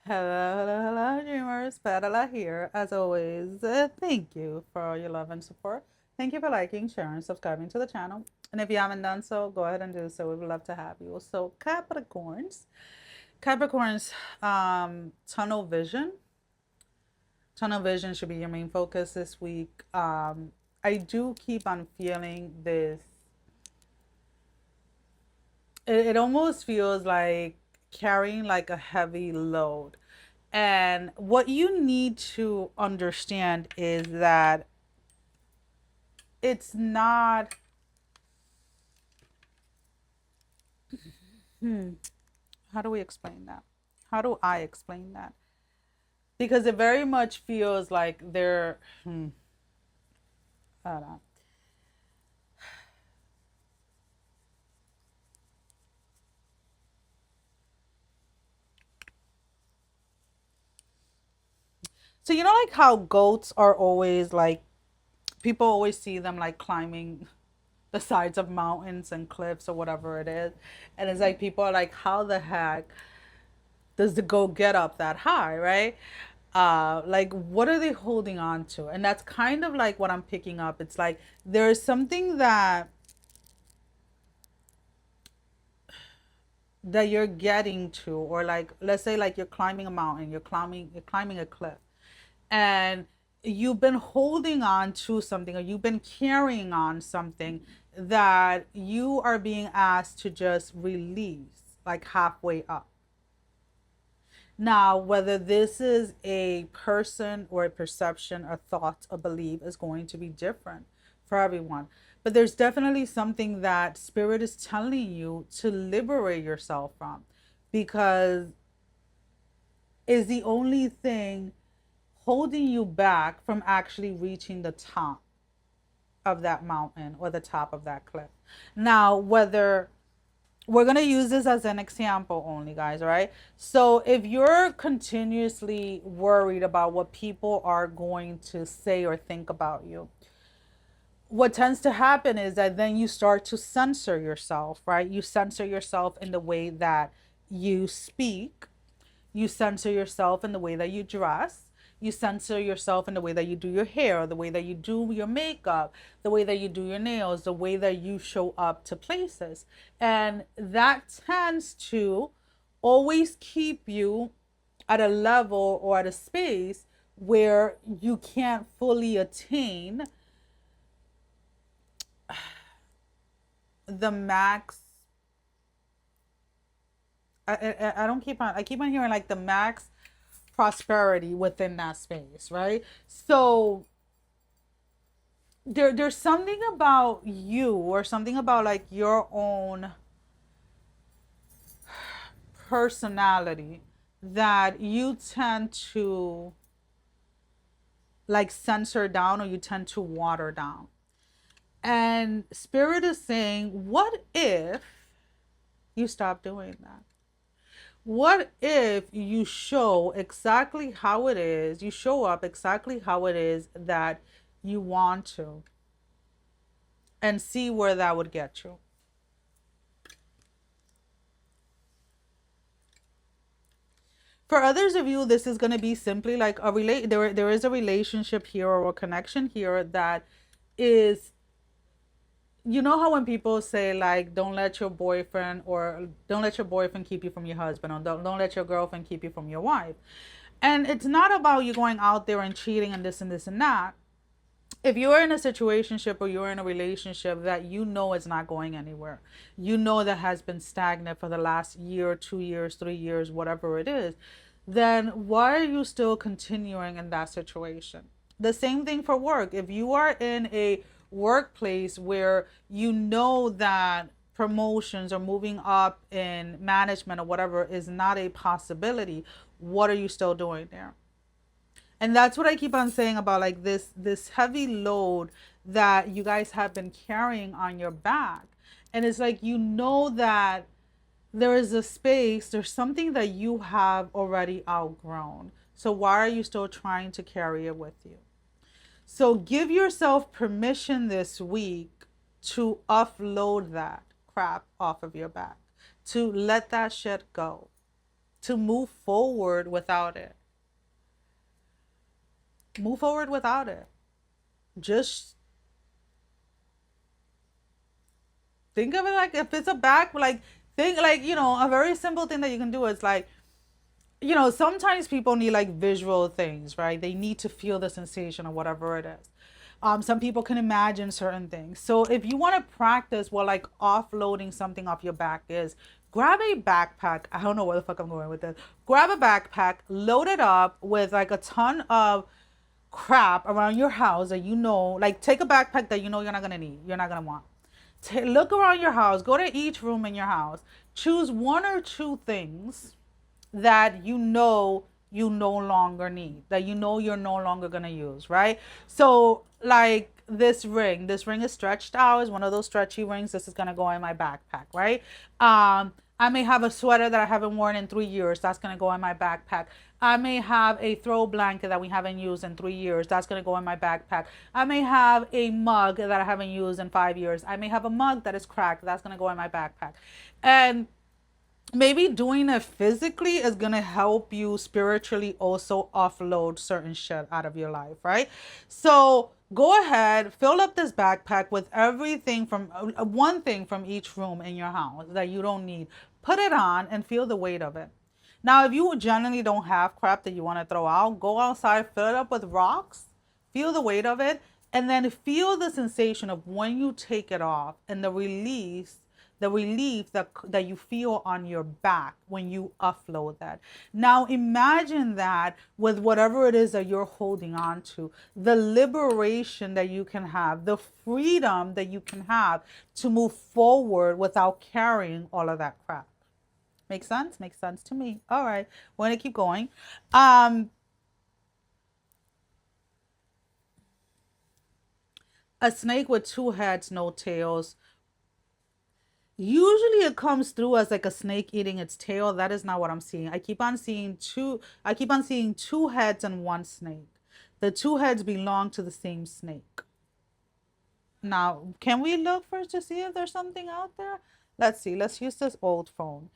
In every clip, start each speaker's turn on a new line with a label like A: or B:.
A: Hello, hello, hello, dreamers. Perla here. As always, thank you for all your love and support. Thank you for liking, sharing, subscribing to the channel. And if you haven't done so, go ahead and do so. We would love to have you. So, Capricorns, tunnel vision. Tunnel vision should be your main focus this week. I do keep on feeling this. It almost feels like carrying like a heavy load. And what you need to understand is that it's not, how do we explain that? How do I explain that? Because it very much feels like they're, I don't know. So, you know, like how goats are always like, people always see them like climbing the sides of mountains and cliffs or whatever it is. And it's like people are like, how the heck does the goat get up that high, right? Like what are they holding on to? And that's kind of like what I'm picking up. It's like there's something that you're getting to, or like let's say like you're climbing a mountain, you're climbing a cliff, and you've been holding on to something, or you've been carrying on something that you are being asked to just release like halfway up. Now, whether this is a person or a perception, a thought, a belief is going to be different for everyone. But there's definitely something that spirit is telling you to liberate yourself from, because is the only thing holding you back from actually reaching the top of that mountain or the top of that cliff. Now, whether we're going to use this as an example only, guys, all right? So if you're continuously worried about what people are going to say or think about you, what tends to happen is that then you start to censor yourself, right? You censor yourself in the way that you speak, you censor yourself in the way that you dress. You censor yourself in the way that you do your hair, the way that you do your makeup, the way that you do your nails, the way that you show up to places. And that tends to always keep you at a level or at a space where you can't fully attain the max. I don't keep on, I keep on hearing like the max prosperity within that space, right? So there's something about you, or something about like your own personality, that you tend to like censor down, or you tend to water down. And spirit is saying, what if you stop doing that? What if you show exactly how it is, you show up exactly how it is that you want to, and see where that would get you? For others of you, this is going to be simply like there is a relationship here, or a connection here, that is, you know how when people say like don't let your boyfriend, or don't let your boyfriend keep you from your husband, or don't let your girlfriend keep you from your wife. And it's not about you going out there and cheating and this and this and that. If you're in a situationship, or you're in a relationship that you know is not going anywhere, you know that has been stagnant for the last year, 2 years, 3 years, whatever it is, then why are you still continuing in that situation? The same thing for work. If you are in a workplace where you know that promotions or moving up in management or whatever is not a possibility, what are you still doing there? And that's what I keep on saying about like this heavy load that you guys have been carrying on your back. And it's like, you know that there is a space, there's something that you have already outgrown. So why are you still trying to carry it with you? So give yourself permission this week to offload that crap off of your back, to let that shit go. to move forward without it. Move forward without it. Just think of it like if it's a back, like think like, a very simple thing that you can do is like, sometimes people need like visual things, right? They need to feel the sensation or whatever it is. Some people can imagine certain things. So if you want to practice what like offloading something off your back is, grab a backpack. I don't know where the fuck I'm going with this. Grab a backpack, load it up with like a ton of crap around your house that like take a backpack that you're not gonna need, you're not gonna want. Look around your house, go to each room in your house, choose one or two things that you no longer need, that you're no longer going to use, right? So like this ring is stretched out, is one of those stretchy rings. This is going to go in my backpack, right? I may have a sweater that I haven't worn in 3 years. That's going to go in my backpack. I may have a throw blanket that we haven't used in 3 years. That's going to go in my backpack. I may have a mug that I haven't used in 5 years. I may have a mug that is cracked. That's going to go in my backpack. And maybe doing it physically is going to help you spiritually also offload certain shit out of your life, right? So go ahead, fill up this backpack with everything from one thing from each room in your house that you don't need. Put it on and feel the weight of it. Now, if you generally don't have crap that you want to throw out, go outside, fill it up with rocks, feel the weight of it, and then feel the sensation of when you take it off and the relief that you feel on your back when you offload that. Now imagine that with whatever it is that you're holding on to, the liberation that you can have, the freedom that you can have to move forward without carrying all of that crap. Make sense? Makes sense to me. All right, we're gonna keep going. A snake with two heads, no tails. Usually it comes through as like a snake eating its tail. That is not what I'm seeing. I keep on seeing two heads and one snake. The two heads belong to the same snake. Now, can we look first to see if there's something out there? Let's see. Let's use this old phone.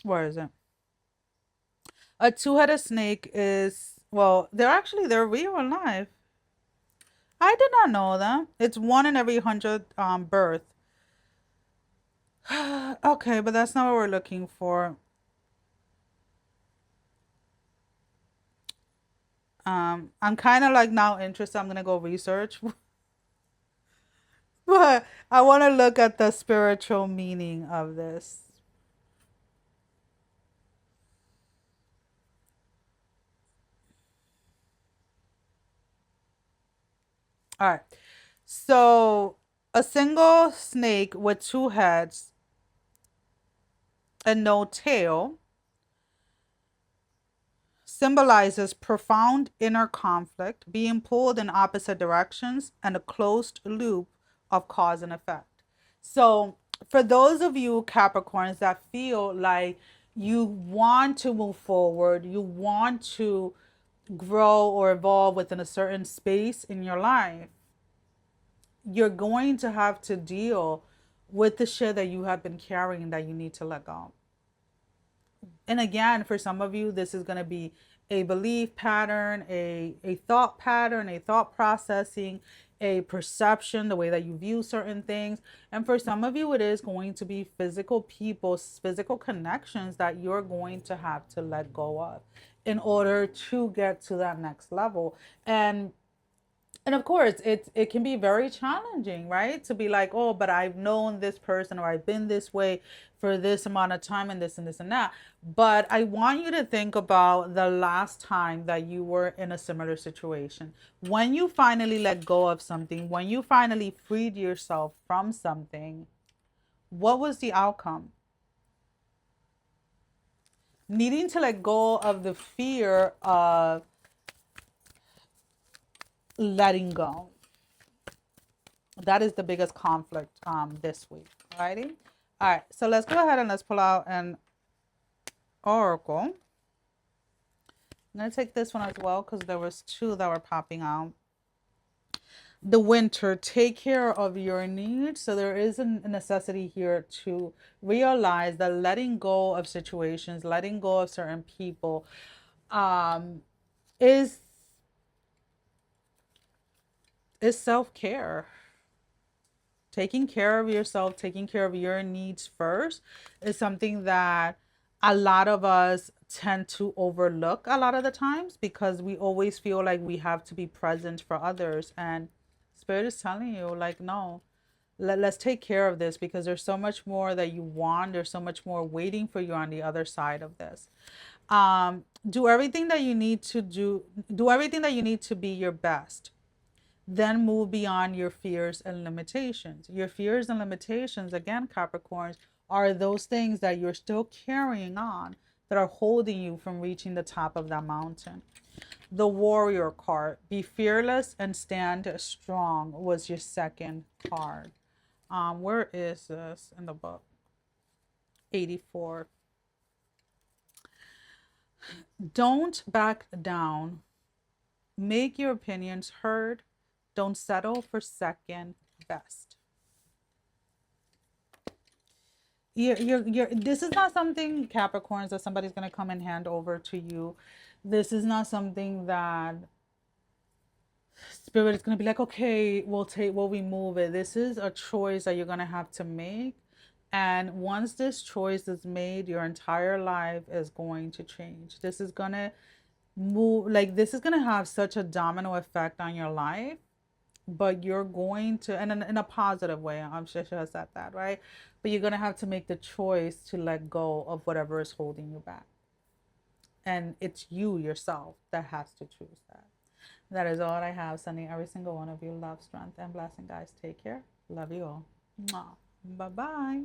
A: Where is it? A two-headed snake is, well, they're real and live. I did not know that. It's one in every 100 birth. Okay, but that's not what we're looking for. I'm kind of like now interested. I'm gonna go research, but I want to look at the spiritual meaning of this. All right. So a single snake with two heads and no tail symbolizes profound inner conflict, being pulled in opposite directions, and a closed loop of cause and effect. So, for those of you Capricorns that feel like you want to move forward, you want to grow or evolve within a certain space in your life, you're going to have to deal with the shit that you have been carrying that you need to let go. And again, for some of you, this is going to be a belief pattern, a thought pattern, a thought processing, a perception, the way that you view certain things. And for some of you, it is going to be physical people, physical connections that you're going to have to let go of in order to get to that next level. And of course, it can be very challenging, right? To be like, oh, but I've known this person or I've been this way for this amount of time and this and this and that. But I want you to think about the last time that you were in a similar situation. When you finally let go of something, when you finally freed yourself from something, what was the outcome? Needing to let go of the fear of letting go. That is the biggest conflict this week. Alrighty. All right. So let's go ahead and let's pull out an oracle. I'm gonna take this one as well because there was two that were popping out. The winter, take care of your needs. So there is a necessity here to realize that letting go of situations, letting go of certain people, is self-care. Taking care of yourself, taking care of your needs first is something that a lot of us tend to overlook a lot of the times because we always feel like we have to be present for others. And Spirit is telling you, like, no, let's take care of this because there's so much more that you want. There's so much more waiting for you on the other side of this. Do everything that you need to do everything that you need to be your best. Then move beyond your fears and limitations. Your fears and limitations, again, Capricorns, are those things that you're still carrying on that are holding you from reaching the top of that mountain. The Warrior card, be fearless and stand strong, was your second card. Where is this in the book? 84. Don't back down. Make your opinions heard. Don't settle for second best. This is not something, Capricorns, that somebody's going to come and hand over to you. This is not something that Spirit is going to be like, okay, we'll remove it. This is a choice that you're going to have to make. And once this choice is made, your entire life is going to change. This is going to move, like, this is going to have such a domino effect on your life. But you're going to, and in a positive way, I'm sure she has said that, right? But you're going to have to make the choice to let go of whatever is holding you back. And it's you yourself that has to choose that. That is all I have. Sending every single one of you love, strength, and blessing, guys. Take care. Love you all. Bye-bye.